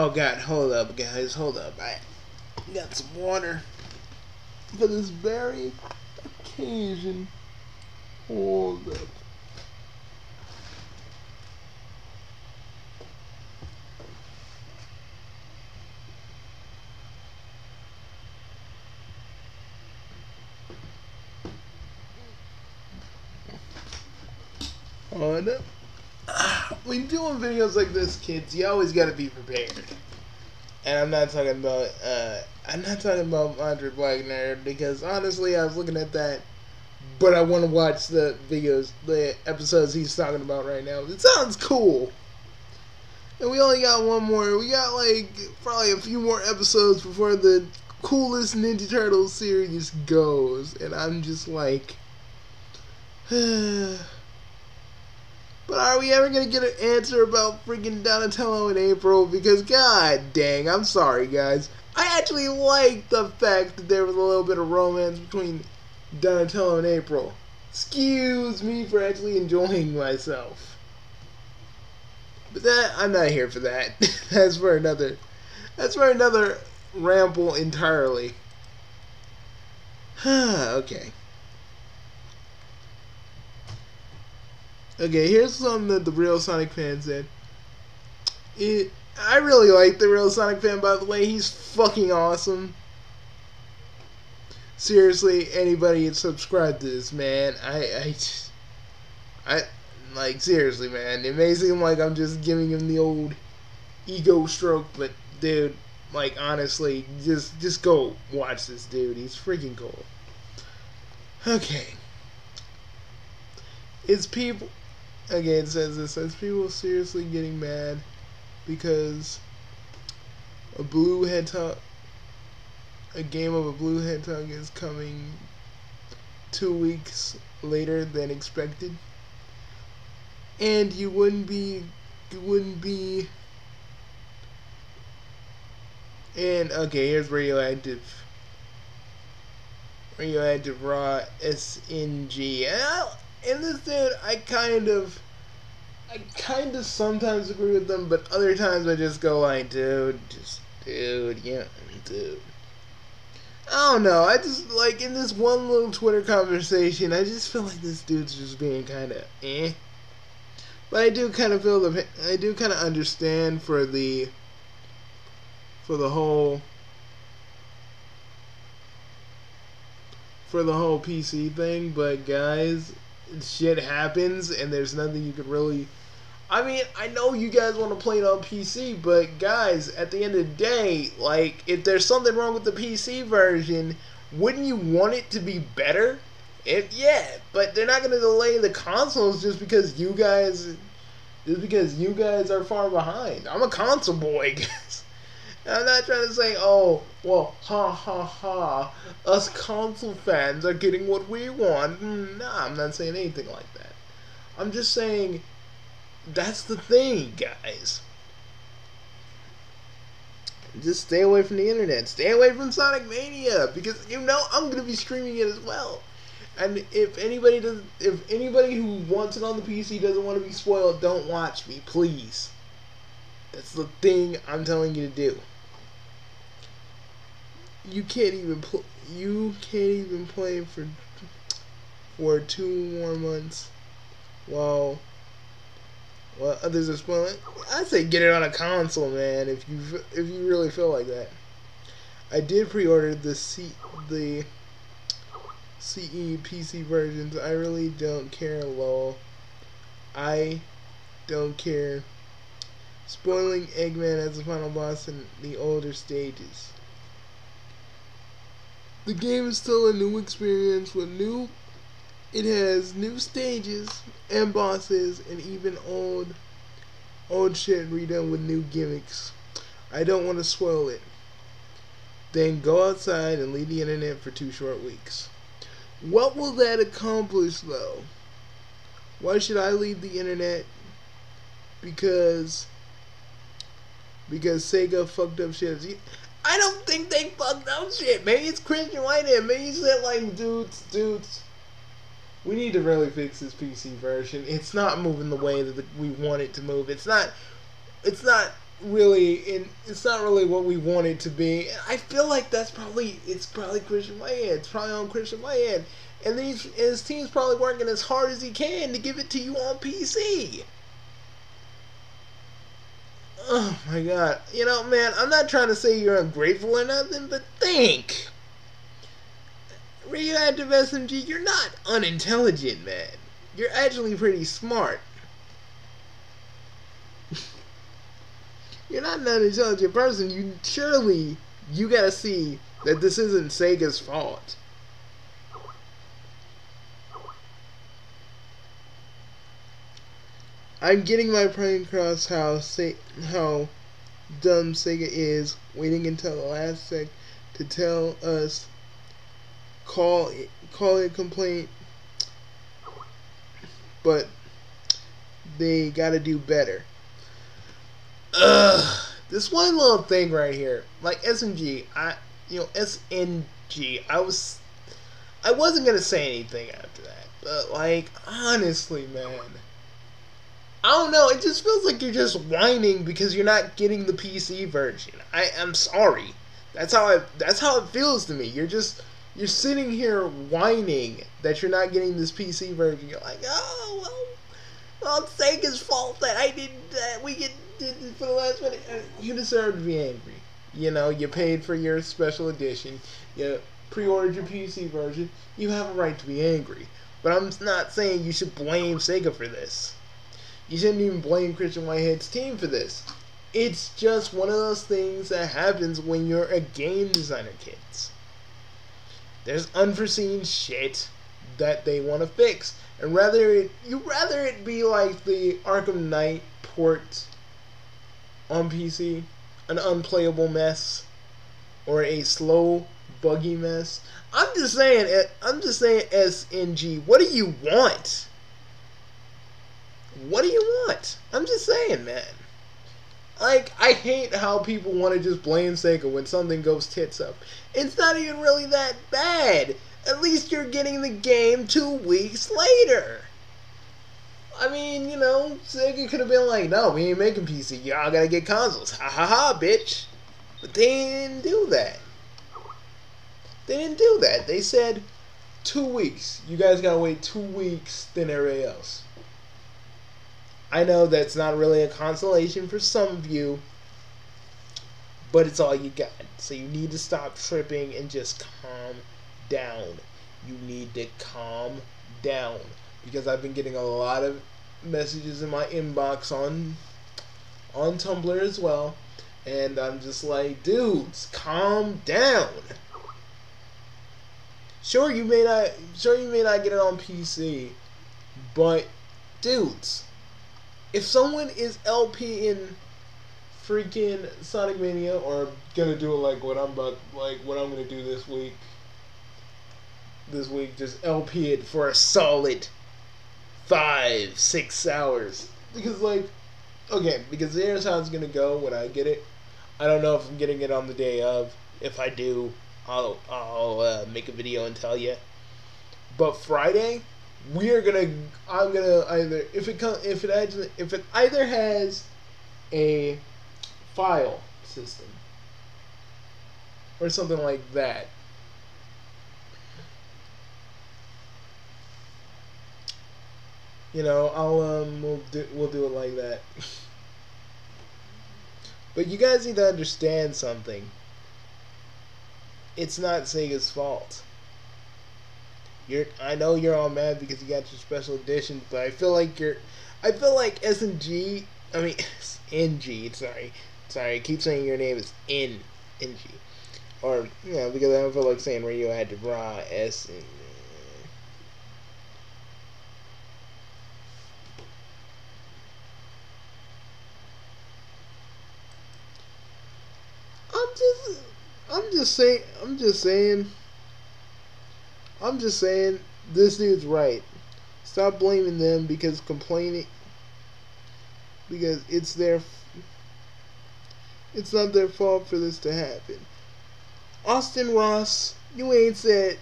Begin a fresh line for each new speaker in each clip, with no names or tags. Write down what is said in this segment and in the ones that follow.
Oh god, hold up guys, hold up. I got some water for this very occasion. Hold up. Hold up. When doing videos like this, kids, you always gotta be prepared. And I'm not talking about Andre Blackner, because honestly I was looking at that, but I want to watch the episodes he's talking about right now. It sounds cool. And we only got one more. We got like probably a few more episodes before the coolest Ninja Turtles series goes. And I'm just like, but are we ever going to get an answer about freaking Donatello and April? Because god dang, I'm sorry guys. I actually like the fact that there was a little bit of romance between Donatello and April. Excuse me for actually enjoying myself. But that, I'm not here for that. That's for another ramble entirely. Okay. Okay, here's something that the real Sonic fan said. I really like the real Sonic fan, by the way. He's fucking awesome. Seriously, anybody subscribe to this, man. I like, seriously, man. It may seem like I'm just giving him the old ego stroke, but dude, like, honestly, just go watch this dude. He's freaking cool. Okay. It's people. Okay, it says this. It's people seriously getting mad because a game of a blue hedgehog is coming 2 weeks later than expected, and you wouldn't be, and okay, here's radioactive raw SNG. And this dude, I kind of sometimes agree with them, but other times I just go like, dude. I don't know. I just, like, in this one little Twitter conversation, I just feel like this dude's just being kind of eh. But I do kind of understand for the whole PC thing, but guys, shit happens, and there's nothing you could really. I mean, I know you guys want to play it on PC, but guys, at the end of the day, like, if there's something wrong with the PC version, wouldn't you want it to be better? Yeah, but they're not going to delay the consoles just because you guys are far behind. I'm a console boy, guys. I'm not trying to say, oh, well, ha ha ha, us console fans are getting what we want. Nah, I'm not saying anything like that. I'm just saying, that's the thing, guys. Just stay away from the internet. Stay away from Sonic Mania, because you know I'm gonna be streaming it as well. And if anybody who wants it on the PC doesn't want to be spoiled, don't watch me, please. That's the thing I'm telling you to do. You can't even play for 2 more months while others are spoiling. I say get it on a console, man, if you really feel like that. I did pre-order the CE PC versions. I really don't care, lol. I don't care. Spoiling Eggman as the final boss in the older stages. The game is still a new experience it has new stages and bosses, and even old shit redone with new gimmicks. I don't want to spoil it. Then go outside and leave the internet for 2 short weeks. What will that accomplish, though? Why should I leave the internet? Because Sega fucked up shit. I don't think they fucked up shit. Maybe it's Christian Whitehead. Maybe he said, like, dudes, we need to really fix this PC version. It's not moving the way that we want it to move. It's not it's not really what we want it to be. I feel like it's probably Christian White. It's probably on Christian White, and his team's probably working as hard as he can to give it to you on PC. Oh my god. You know, man, I'm not trying to say you're ungrateful or nothing, but think. Radioactive SMG, you're not unintelligent, man. You're actually pretty smart. You're not an unintelligent person. You gotta see that this isn't Sega's fault. I'm getting my point across how dumb Sega is, waiting until the last sec to tell us call it a complaint, but they gotta do better. This one little thing right here, like SMG, SNG, I wasn't gonna say anything after that, but like honestly, man, I don't know. It just feels like you're just whining because you're not getting the PC version. I'm sorry. That's how it feels to me. You're sitting here whining that you're not getting this PC version. You're like, oh well, it's Sega's fault that we did it for the last minute. You deserve to be angry. You know, you paid for your special edition. You pre-ordered your PC version. You have a right to be angry. But I'm not saying you should blame Sega for this. You shouldn't even blame Christian Whitehead's team for this. It's just one of those things that happens when you're a game designer, kids. There's unforeseen shit that they want to fix. And you'd rather it be like the Arkham Knight port on PC, an unplayable mess, or a slow, buggy mess. I'm just saying, SNG, what do you want? What do you want? I'm just saying, man. Like, I hate how people want to just blame Sega when something goes tits up. It's not even really that bad. At least you're getting the game 2 weeks later. I mean, you know, Sega could have been like, no, we ain't making PC. Y'all gotta get consoles. Ha ha ha, bitch. But they didn't do that. They didn't do that. They said 2 weeks. You guys gotta wait 2 weeks than everybody else. I know that's not really a consolation for some of you, but it's all you got. So you need to stop tripping and just calm down. You need to calm down. Because I've been getting a lot of messages in my inbox on Tumblr as well. And I'm just like, dudes, calm down. Sure, you may not get it on PC, but dudes, if someone is LP in freaking Sonic Mania, or gonna do it like what I'm gonna do this week, just LP it for a solid 5-6 hours, because because here's how it's gonna go when I get it. I don't know if I'm getting it on the day of. If I do, I'll make a video and tell you. But Friday, I'm gonna either if it either has a file system or something like that. You know, we'll do it like that. But you guys need to understand something. It's not Sega's fault. I know you're all mad because you got your special edition, but I feel like SNG. I mean, NG. Sorry. I keep saying your name is NG, or because I don't feel like saying Radioactive Raw S. I'm just saying this dude's right. Stop blaming them because it's not their fault for this to happen. Austin Ross, you said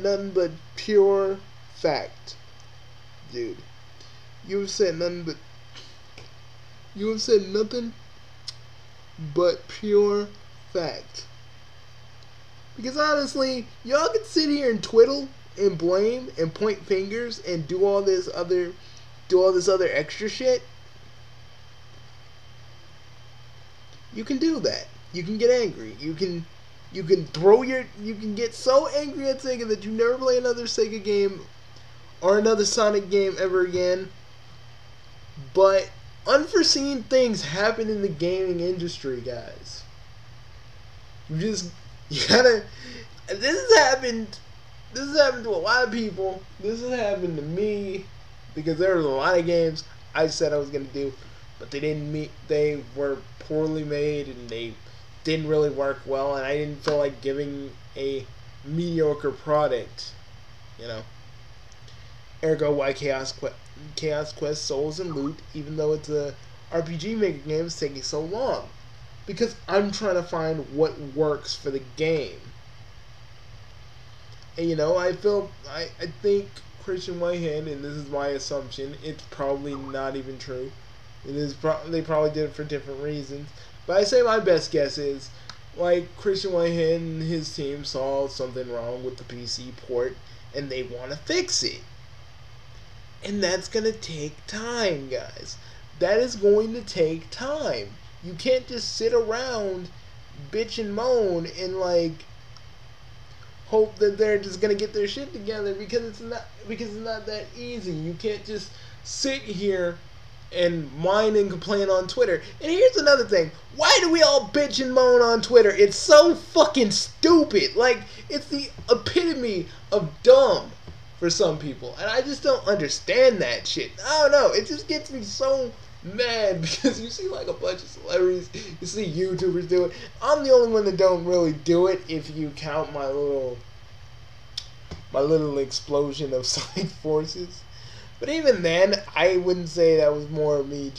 nothing but pure fact, dude. You have said nothing but pure fact. Because honestly, y'all can sit here and twiddle and blame and point fingers and do all this other extra shit. You can do that. You can get angry. You can get so angry at Sega that you never play another Sega game or another Sonic game ever again. But unforeseen things happen in the gaming industry, guys. You gotta. This has happened to a lot of people. This has happened to me because there was a lot of games I said I was gonna do, but they didn't meet. They were poorly made and they didn't really work well, and I didn't feel like giving a mediocre product. You know. Ergo, why Chaos Quest Souls and Loot, even though it's a RPG Maker game, is taking so long? Because I'm trying to find what works for the game. And you know, I think Christian Whitehead, and this is my assumption, it's probably not even true. They probably did it for different reasons. But I say my best guess is, like, Christian Whitehead and his team saw something wrong with the PC port, and they want to fix it. And that's going to take time, guys. That is going to take time. You can't just sit around, bitch and moan, and, like, hope that they're just going to get their shit together, because it's not that easy. You can't just sit here and whine and complain on Twitter. And here's another thing. Why do we all bitch and moan on Twitter? It's so fucking stupid. Like, it's the epitome of dumb for some people. And I just don't understand that shit. I don't know. It just gets me so mad because you see like a bunch of celebrities, you see YouTubers do it. I'm the only one that don't really do it if you count my little explosion of Sonic forces. But even then, I wouldn't say that was more of me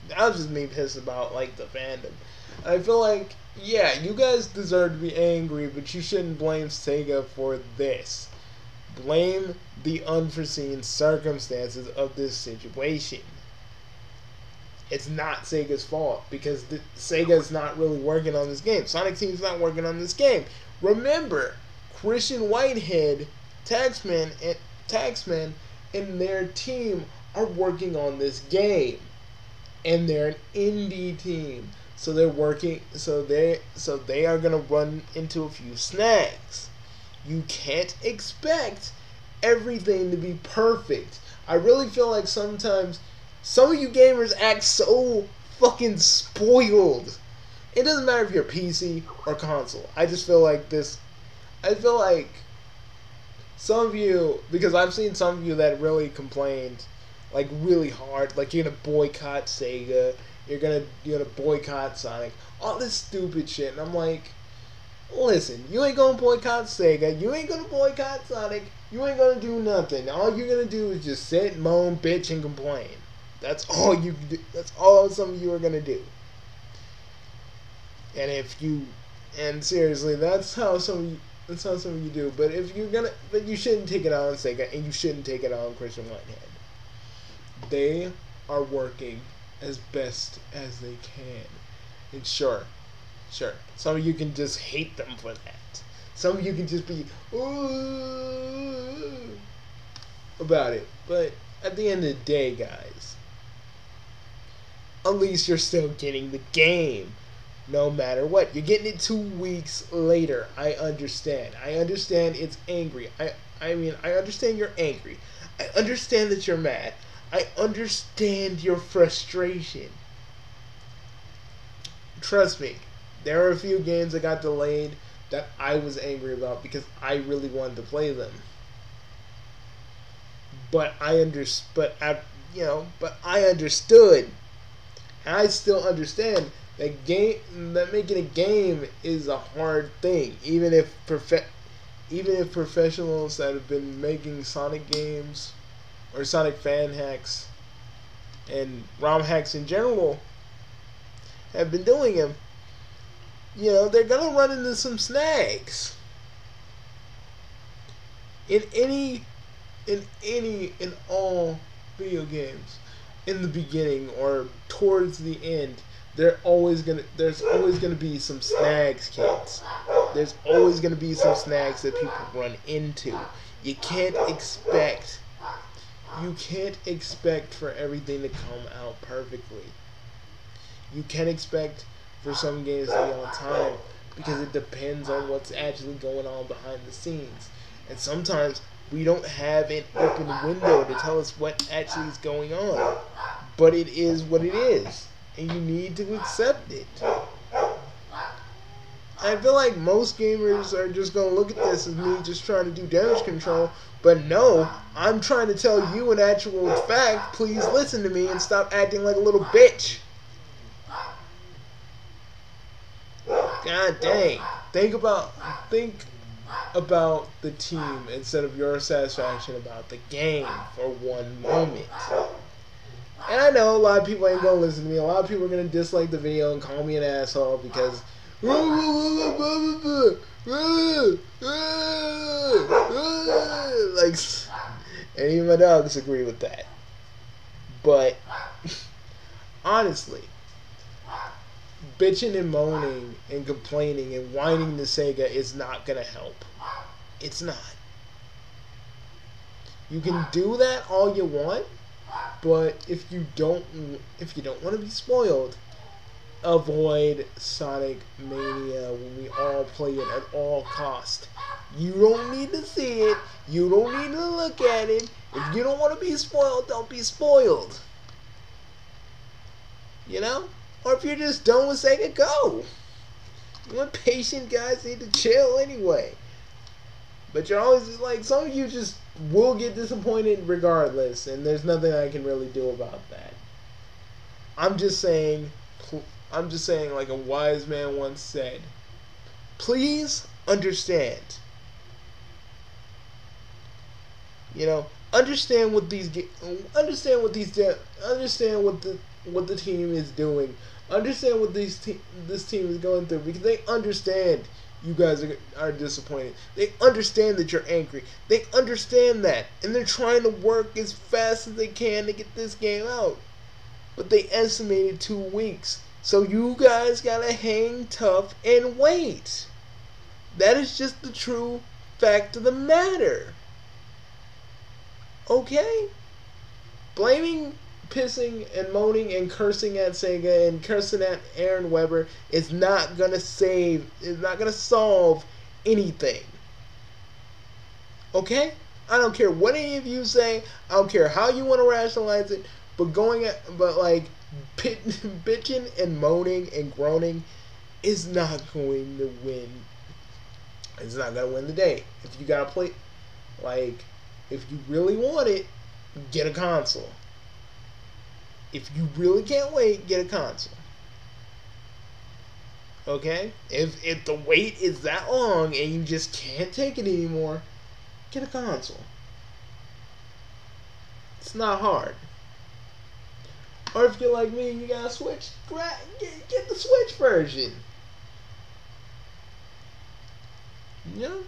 that was just me pissed about like the fandom. And I feel like, yeah, you guys deserve to be angry, but you shouldn't blame Sega for this. Blame the unforeseen circumstances of this situation. It's not Sega's fault because Sega's not really working on this game. Sonic Team's not working on this game. Remember, Christian Whitehead, Taxman, and their team are working on this game, and they're an indie team, so they're working. So they are gonna run into a few snags. You can't expect everything to be perfect. I really feel like sometimes some of you gamers act so fucking spoiled. It doesn't matter if you're PC or console. I just feel like this. I feel like some of you, because I've seen some of you that really complained, like really hard, like you're gonna boycott Sega, you're gonna boycott Sonic, all this stupid shit, and I'm like, listen, you ain't gonna boycott Sega, you ain't gonna boycott Sonic, you ain't gonna do nothing. All you're gonna do is just sit, moan, bitch, and complain. That's all you do. That's all some of you are gonna do. And seriously, that's how some of you do. But you shouldn't take it on Sega, and you shouldn't take it on Christian Whitehead. They are working as best as they can. And sure, some of you can just hate them for that. Some of you can just be about it. But at the end of the day, guys, at least you're still getting the game. No matter what. You're getting it 2 weeks later. I understand. I understand it's angry. I mean, I understand you're angry. I understand that you're mad. I understand your frustration. Trust me, there are a few games that got delayed that I was angry about because I really wanted to play them. But I understood. And I still understand that making a game is a hard thing. Even if professionals that have been making Sonic games or Sonic fan hacks and ROM hacks in general have been doing them, they're gonna run into some snags. In all video games, in the beginning or towards the end, there's always gonna be some snags, kids. There's always gonna be some snags that people run into. You can't expect for everything to come out perfectly. You can't expect for some games to be on time because it depends on what's actually going on behind the scenes. And sometimes we don't have an open window to tell us what actually is going on. But it is what it is. And you need to accept it. I feel like most gamers are just going to look at this as me just trying to do damage control. But no, I'm trying to tell you an actual fact. Please listen to me and stop acting like a little bitch. God dang. Think about the team instead of your satisfaction about the game for one moment. And I know a lot of people ain't gonna listen to me. A lot of people are gonna dislike the video and call me an asshole because like, and even my dogs agree with that. But honestly, bitching and moaning and complaining and whining to Sega is not gonna help. It's not. You can do that all you want, but if you don't want to be spoiled, avoid Sonic Mania when we all play it at all cost. You don't need to see it. You don't need to look at it. If you don't want to be spoiled, don't be spoiled. You know? Or if you're just done with Sega, go. You impatient guys need to chill anyway. But you're always like, some of you just will get disappointed regardless, and there's nothing I can really do about that. I'm just saying like a wise man once said, please understand. You know, understand what the team is doing. Understand what this team is going through, because they understand you guys are disappointed. They understand that you're angry. They understand that, and they're trying to work as fast as they can to get this game out. But they estimated 2 weeks, so you guys gotta hang tough and wait. That is just the true fact of the matter. Okay? Blaming, pissing, and moaning and cursing at Sega and cursing at Aaron Weber is not gonna solve anything. Okay? I don't care what any of you say. I don't care how you want to rationalize it. But bitching and moaning and groaning is not going to win. It's not going to win the day. If you got to play, if you really want it, get a console. If you really can't wait, get a console. Okay? If the wait is that long and you just can't take it anymore, get a console. It's not hard. Or if you're like me and you got a Switch, get the Switch version. You know?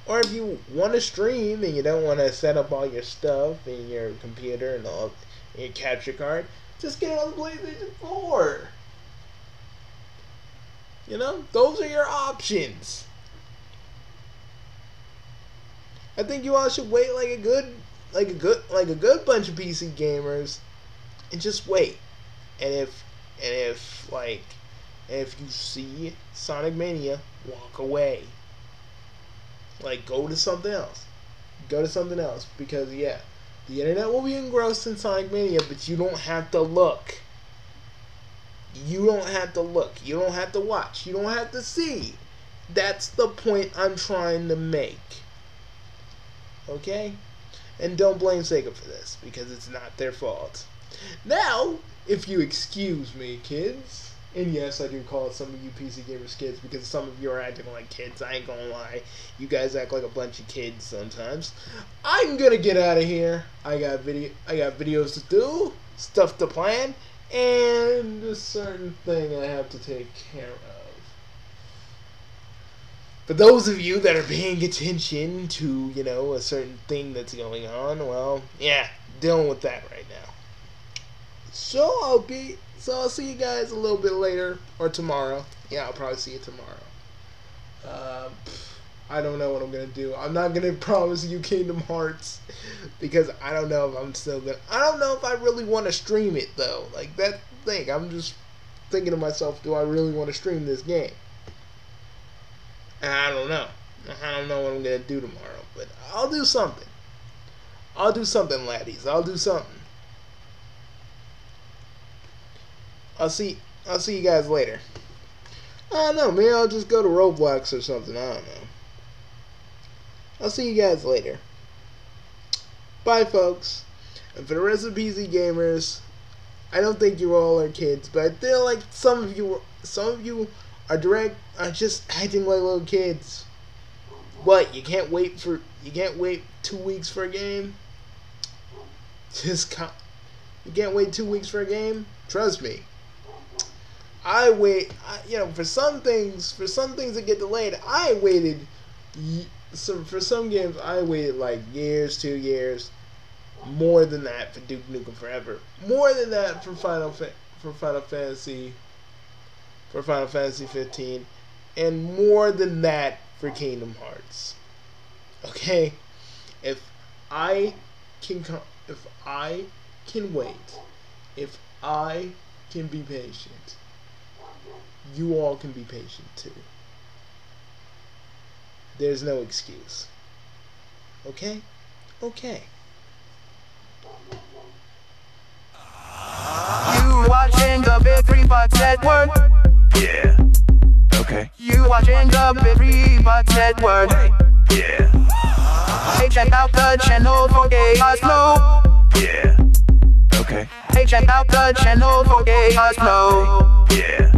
Or if you want to stream and you don't want to set up all your stuff in your computer and all in your capture card, just get it on the PlayStation 4. You know? Those are your options. I think you all should wait like a good bunch of PC gamers, and just wait. And if you see Sonic Mania, walk away. Go to something else. Go to something else, because yeah, the internet will be engrossed in Sonic Mania, but you don't have to look. You don't have to look. You don't have to watch. You don't have to see. That's the point I'm trying to make. Okay? And don't blame Sega for this, because it's not their fault. Now, if you excuse me, kids, and yes, I do call some of you PC gamers kids, because some of you are acting like kids, I ain't gonna lie. You guys act like a bunch of kids sometimes. I'm gonna get out of here. I got videos to do, stuff to plan, and a certain thing I have to take care of. For those of you that are paying attention to, a certain thing that's going on, well, yeah, dealing with that right now. I'll see you guys a little bit later or tomorrow. Yeah, I'll probably see you tomorrow. I don't know what I'm gonna do. I'm not gonna promise you Kingdom Hearts because I don't know if I'm still gonna. I don't know if I really want to stream it though. Like that's the thing. I'm just thinking to myself, do I really want to stream this game? And I don't know. I don't know what I'm gonna do tomorrow, but I'll do something. I'll do something, laddies. I'll do something. I'll see you guys later. I don't know, maybe I'll just go to Roblox or something. I don't know. I'll see you guys later. Bye, folks. And for the rest of PC gamers, I don't think you all are kids, but I feel like some of you are just acting like little kids. What? You can't wait 2 weeks for a game? You can't wait 2 weeks for a game? Trust me. For some things that get delayed, I waited. So for some games, I waited like years, 2 years, more than that for Duke Nukem Forever, more than that for Final Fantasy 15, and more than that for Kingdom Hearts. Okay, if I can wait, if I can be patient, you all can be patient too. There's no excuse. Okay? Okay.
You watching the Big 3 Bucks Network?
Yeah. Okay.
You watching the Big 3 Bucks Network?
Yeah.
Hey, check out the channel for Chaos Flow.
Yeah. Okay.
Hey, check out the channel for Chaos Flow.
Yeah.